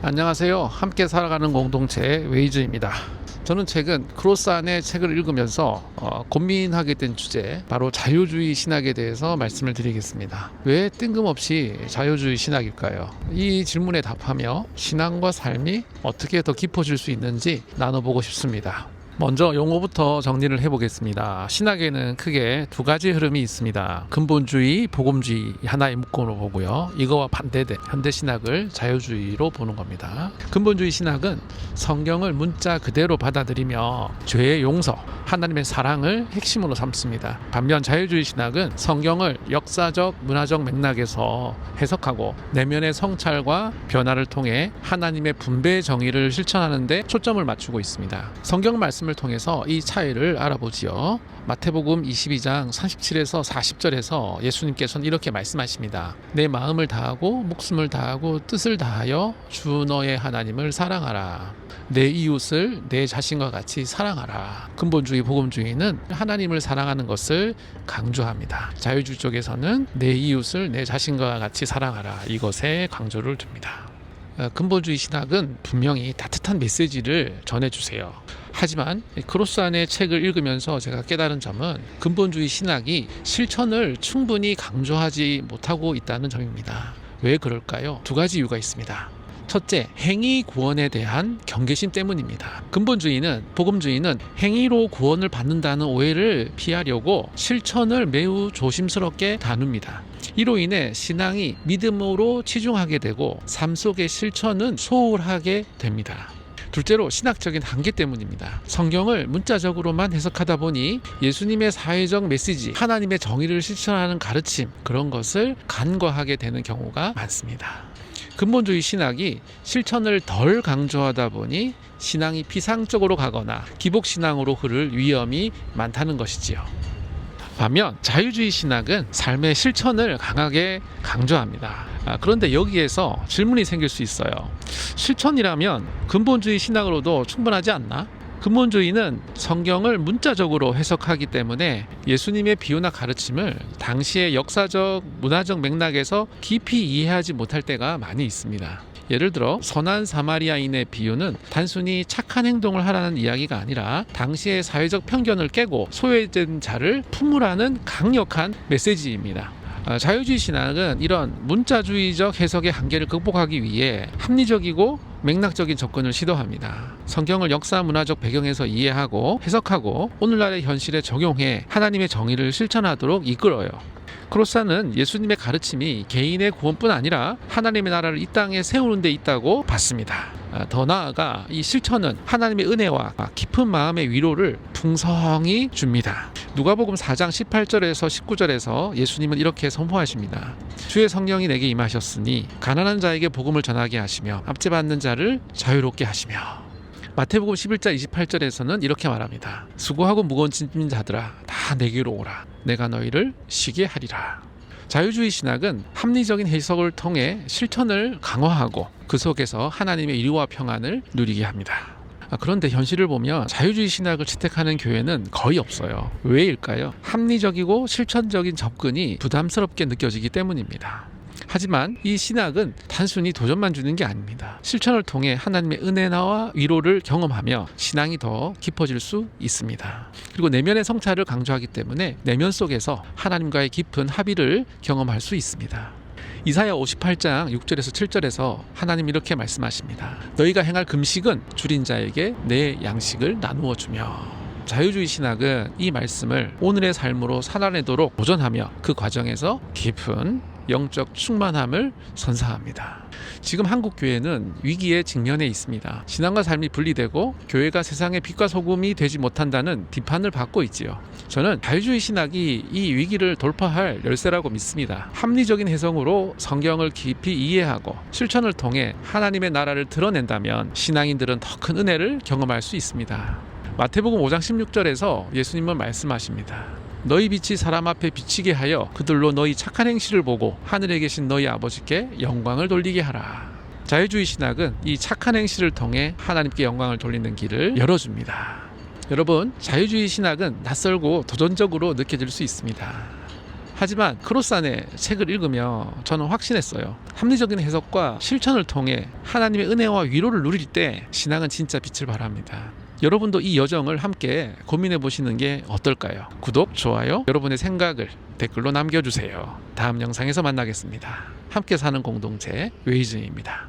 안녕하세요. 함께 살아가는 공동체 웨이즈입니다. 저는 최근 크로스 안의 책을 읽으면서 고민하게 된 주제, 바로 자유주의 신학에 대해서 말씀을 드리겠습니다. 왜 뜬금없이 자유주의 신학일까요? 이 질문에 답하며 신앙과 삶이 어떻게 더 깊어질 수 있는지 나눠보고 싶습니다. 먼저 용어부터 정리를 해보겠습니다. 신학에는 크게 두 가지 흐름이 있습니다. 근본주의, 복음주의 하나의 묶음으로 보고요. 이거와 반대된 현대신학을 자유주의로 보는 겁니다. 근본주의 신학은 성경을 문자 그대로 받아들이며 죄의 용서, 하나님의 사랑을 핵심으로 삼습니다. 반면 자유주의 신학은 성경을 역사적, 문화적 맥락에서 해석하고 내면의 성찰과 변화를 통해 하나님의 분배 정의를 실천하는 데 초점을 맞추고 있습니다. 성경 말씀을 통해서 이 차이를 알아보지요. 마태복음 22장 37에서 40절에서 예수님께서는 이렇게 말씀하십니다. 내 마음을 다하고 목숨을 다하고 뜻을 다하여 주 너의 하나님을 사랑하라. 내 이웃을 내 자신과 같이 사랑하라. 근본주의, 복음주의는 하나님을 사랑하는 것을 강조합니다. 자유주의 쪽에서는 내 이웃을 내 자신과 같이 사랑하라. 이것에 강조를 둡니다. 근본주의 신학은 분명히 따뜻한 메시지를 전해주세요. 하지만 크로스 안의 책을 읽으면서 제가 깨달은 점은 근본주의 신학이 실천을 충분히 강조하지 못하고 있다는 점입니다. 왜 그럴까요? 두 가지 이유가 있습니다. 첫째, 행위 구원에 대한 경계심 때문입니다. 근본주의는, 복음주의는 행위로 구원을 받는다는 오해를 피하려고 실천을 매우 조심스럽게 다룹니다. 이로 인해 신앙이 믿음으로 치중하게 되고 삶 속의 실천은 소홀하게 됩니다. 둘째로 신학적인 한계 때문입니다. 성경을 문자적으로만 해석하다 보니 예수님의 사회적 메시지, 하나님의 정의를 실천하는 가르침, 그런 것을 간과하게 되는 경우가 많습니다. 근본주의 신학이 실천을 덜 강조하다 보니 신앙이 피상적으로 가거나 기복신앙으로 흐를 위험이 많다는 것이지요. 반면 자유주의 신학은 삶의 실천을 강하게 강조합니다. 그런데 여기에서 질문이 생길 수 있어요. 실천이라면 근본주의 신학으로도 충분하지 않나? 근본주의는 성경을 문자적으로 해석하기 때문에 예수님의 비유나 가르침을 당시의 역사적, 문화적 맥락에서 깊이 이해하지 못할 때가 많이 있습니다. 예를 들어 선한 사마리아인의 비유는 단순히 착한 행동을 하라는 이야기가 아니라 당시의 사회적 편견을 깨고 소외된 자를 품으라는 강력한 메시지입니다. 자유주의 신학은 이런 문자주의적 해석의 한계를 극복하기 위해 합리적이고 맥락적인 접근을 시도합니다. 성경을 역사 문화적 배경에서 이해하고 해석하고 오늘날의 현실에 적용해 하나님의 정의를 실천하도록 이끌어요. 크로스는 예수님의 가르침이 개인의 구원뿐 아니라 하나님의 나라를 이 땅에 세우는 데 있다고 봤습니다. 더 나아가 이 실천은 하나님의 은혜와 깊은 마음의 위로를 풍성히 줍니다. 누가복음 4장 18절에서 19절에서 예수님은 이렇게 선포하십니다. 주의 성령이 내게 임하셨으니 가난한 자에게 복음을 전하게 하시며 압제받는 자를 자유롭게 하시며. 마태복음 11장 28절에서는 이렇게 말합니다. 수고하고 무거운 짐진 자들아 다 내게로 오라. 내가 너희를 쉬게 하리라. 자유주의 신학은 합리적인 해석을 통해 실천을 강화하고 그 속에서 하나님의 일과 평안을 누리게 합니다. 그런데 현실을 보면 자유주의 신학을 채택하는 교회는 거의 없어요. 왜일까요? 합리적이고 실천적인 접근이 부담스럽게 느껴지기 때문입니다. 하지만 이 신학은 단순히 도전만 주는 게 아닙니다. 실천을 통해 하나님의 은혜와 위로를 경험하며 신앙이 더 깊어질 수 있습니다. 그리고 내면의 성찰을 강조하기 때문에 내면 속에서 하나님과의 깊은 합의를 경험할 수 있습니다. 이사야 58장 6절에서 7절에서 하나님 이렇게 말씀하십니다. 너희가 행할 금식은 줄인 자에게 내 양식을 나누어 주며. 자유주의 신학은 이 말씀을 오늘의 삶으로 살아내도록 도전하며 그 과정에서 깊은 영적 충만함을 선사합니다. 지금 한국 교회는 위기에 직면해 있습니다. 신앙과 삶이 분리되고 교회가 세상의 빛과 소금이 되지 못한다는 비판을 받고 있지요. 저는 자유주의 신학이 이 위기를 돌파할 열쇠라고 믿습니다. 합리적인 해석으로 성경을 깊이 이해하고 실천을 통해 하나님의 나라를 드러낸다면 신앙인들은 더 큰 은혜를 경험할 수 있습니다. 마태복음 5장 16절에서 예수님은 말씀하십니다. 너희 빛이 사람 앞에 비치게 하여 그들로 너희 착한 행실을 보고 하늘에 계신 너희 아버지께 영광을 돌리게 하라. 자유주의 신학은 이 착한 행실을 통해 하나님께 영광을 돌리는 길을 열어줍니다. 여러분, 자유주의 신학은 낯설고 도전적으로 느껴질 수 있습니다. 하지만 크로스 안의 책을 읽으며 저는 확신했어요. 합리적인 해석과 실천을 통해 하나님의 은혜와 위로를 누릴 때 신앙은 진짜 빛을 발합니다. 여러분도 이 여정을 함께 고민해 보시는 게 어떨까요? 구독, 좋아요, 여러분의 생각을 댓글로 남겨주세요. 다음 영상에서 만나겠습니다. 함께 사는 공동체 웨이즈입니다.